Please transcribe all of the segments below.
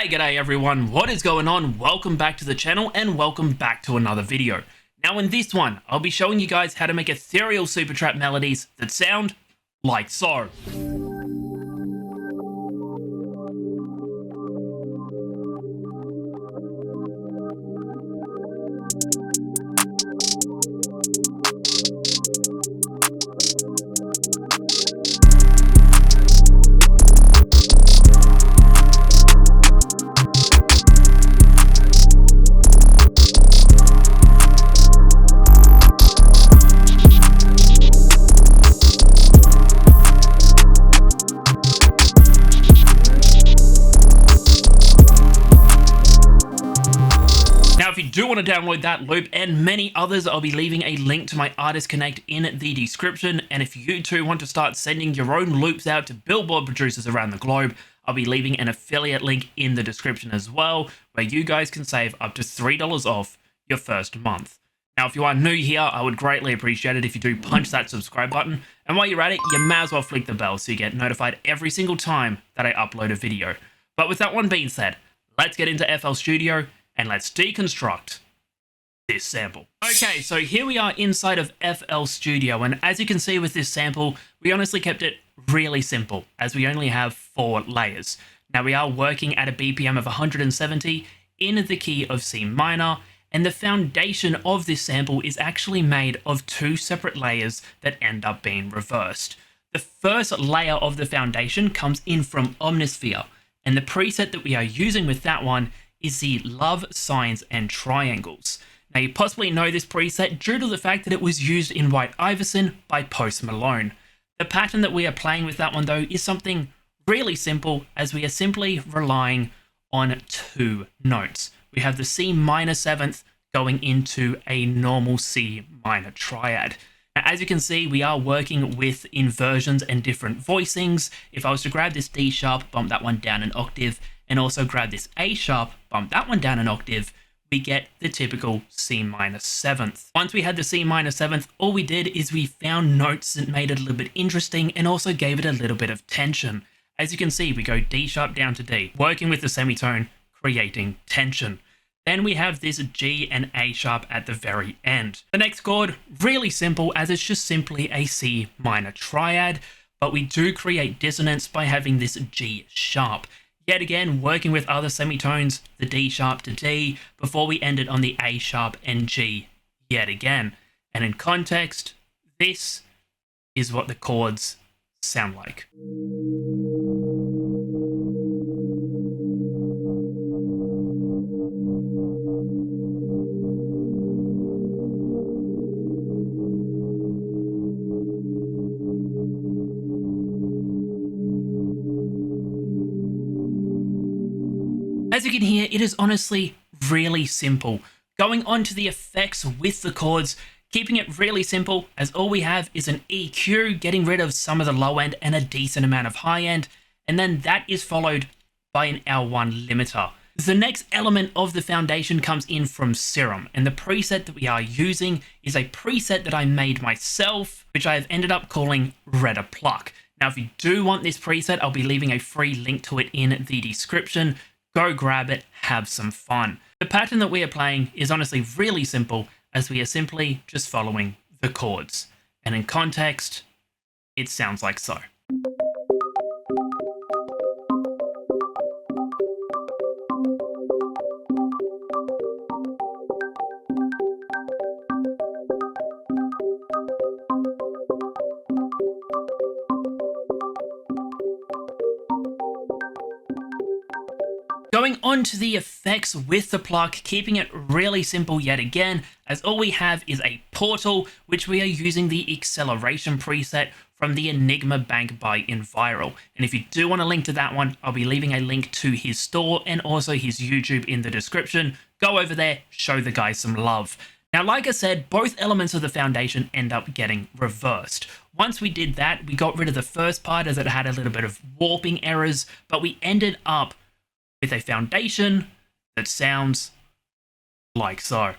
G'day everyone, what is going on? Welcome back to the channel and welcome back to another video. Now in this one, I'll be showing you guys how to make ethereal super trap melodies that sound like so. If you do want to download that loop and many others, I'll be leaving a link to my Artist Connect in the description. And if you too want to start sending your own loops out to Billboard producers around the globe, I'll be leaving an affiliate link in the description as well, where you guys can save up to $3 off your first month. Now, if you are new here, I would greatly appreciate it if you do punch that subscribe button. And while you're at it, you may as well flick the bell so you get notified every single time that I upload a video. But with that one being said, let's get into FL Studio and let's deconstruct this sample. Okay, so here we are inside of FL Studio, and as you can see with this sample, we honestly kept it really simple, as we only have 4 layers. Now we are working at a BPM of 170 in the key of C minor, and the foundation of this sample is actually made of 2 separate layers that end up being reversed. The first layer of the foundation comes in from Omnisphere, and the preset that we are using with that one is the Love, Signs, and Triangles. Now you possibly know this preset due to the fact that it was used in White Iverson by Post Malone. The pattern that we are playing with that one though is something really simple, as we are simply relying on 2 notes. We have the C minor 7th going into a normal C minor triad. Now, as you can see, we are working with inversions and different voicings. If I was to grab this D sharp, bump that one down an octave, and also grab this A sharp, bump that one down an octave, we get the typical C minor 7th. Once we had the C minor 7th, all we did is we found notes that made it a little bit interesting and also gave it a little bit of tension. As you can see, we go D sharp down to D, working with the semitone, creating tension. Then we have this G and A sharp at the very end. The next chord, really simple, as it's just simply a C minor triad, but we do create dissonance by having this G sharp. Yet again, working with other semitones, the D sharp to D, before we ended on the A sharp and G yet again. And in context, this is what the chords sound like. As you can hear, it is honestly really simple. Going on to the effects with the chords, keeping it really simple, as all we have is an EQ, getting rid of some of the low end and a decent amount of high end, and then that is followed by an L1 limiter. The next element of the foundation comes in from Serum, and the preset that we are using is a preset that I made myself, which I have ended up calling Redda Pluck. Now, if you do want this preset, I'll be leaving a free link to it in the description. Go grab it, have some fun. The pattern that we are playing is honestly really simple, as we are simply just following the chords. And in context, it sounds like so. Going on to the effects with the pluck, keeping it really simple yet again, as all we have is a portal, which we are using the acceleration preset from the Enigma Bank by Enviral. And if you do want a link to that one, I'll be leaving a link to his store and also his YouTube in the description. Go over there, show the guy some love. Now, like I said, both elements of the foundation end up getting reversed. Once we did that, we got rid of the first part as it had a little bit of warping errors, but we ended up with a foundation that sounds like so.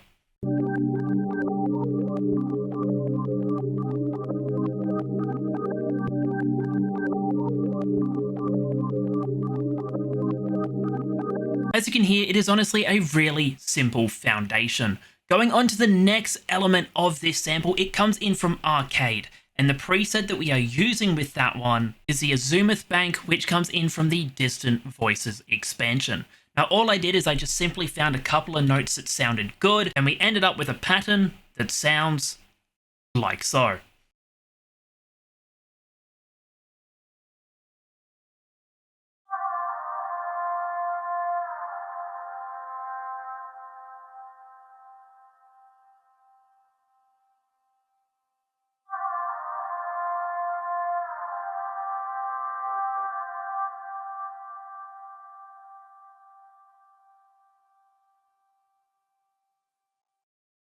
As you can hear, it is honestly a really simple foundation. Going on to the next element of this sample, it comes in from Arcade, and the preset that we are using with that one is the Azimuth Bank, which comes in from the Distant Voices expansion. Now all I did is I just simply found a couple of notes that sounded good, and we ended up with a pattern that sounds like so.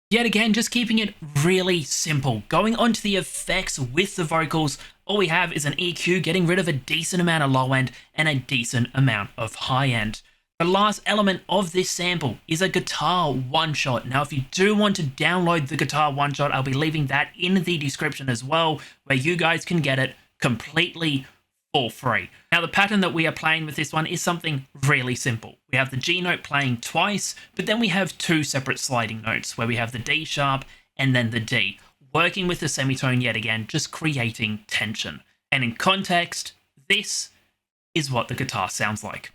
Yet again, just keeping it really simple. Going on to the effects with the vocals, all we have is an EQ getting rid of a decent amount of low end and a decent amount of high end. The last element of this sample is a guitar one-shot. Now, if you do want to download the guitar one-shot, I'll be leaving that in the description as well, where you guys can get it completely for free. Now, the pattern that we are playing with this one is something really simple. We have the G note playing twice, but then we have two separate sliding notes where we have the D sharp and then the D, working with the semitone yet again, just creating tension. And in context, this is what the guitar sounds like.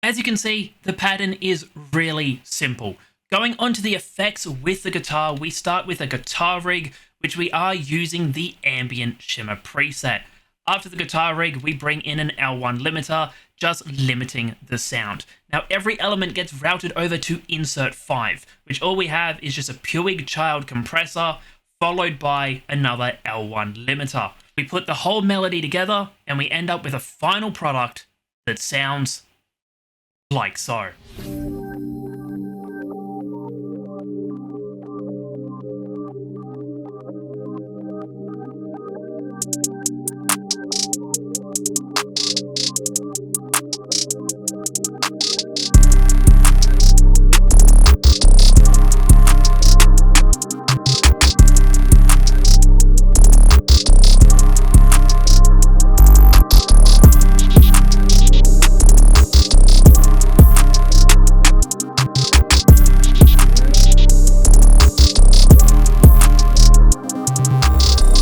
As you can see, the pattern is really simple. Going on to the effects with the guitar, we start with a guitar rig, which we are using the ambient shimmer preset. After the guitar rig, we bring in an L1 limiter, just limiting the sound. Now, every element gets routed over to insert 5, which all we have is just a Puig child compressor, followed by another L1 limiter. We put the whole melody together, and we end up with a final product that sounds like so.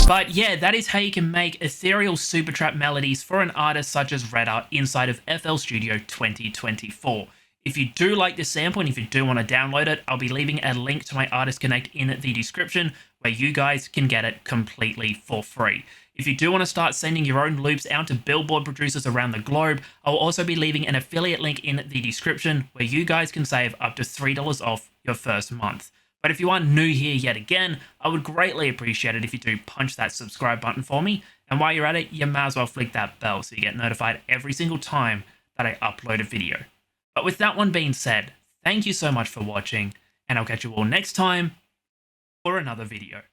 But yeah, that is how you can make ethereal super trap melodies for an artist such as Redda inside of FL Studio 2024. If you do like this sample and if you do want to download it, I'll be leaving a link to my Artist Connect in the description where you guys can get it completely for free. If you do want to start sending your own loops out to Billboard producers around the globe, I'll also be leaving an affiliate link in the description where you guys can save up to $3 off your first month. But if you are new here yet again, I would greatly appreciate it if you do punch that subscribe button for me. And while you're at it, you might as well flick that bell so you get notified every single time that I upload a video. But with that one being said, thank you so much for watching, and I'll catch you all next time for another video.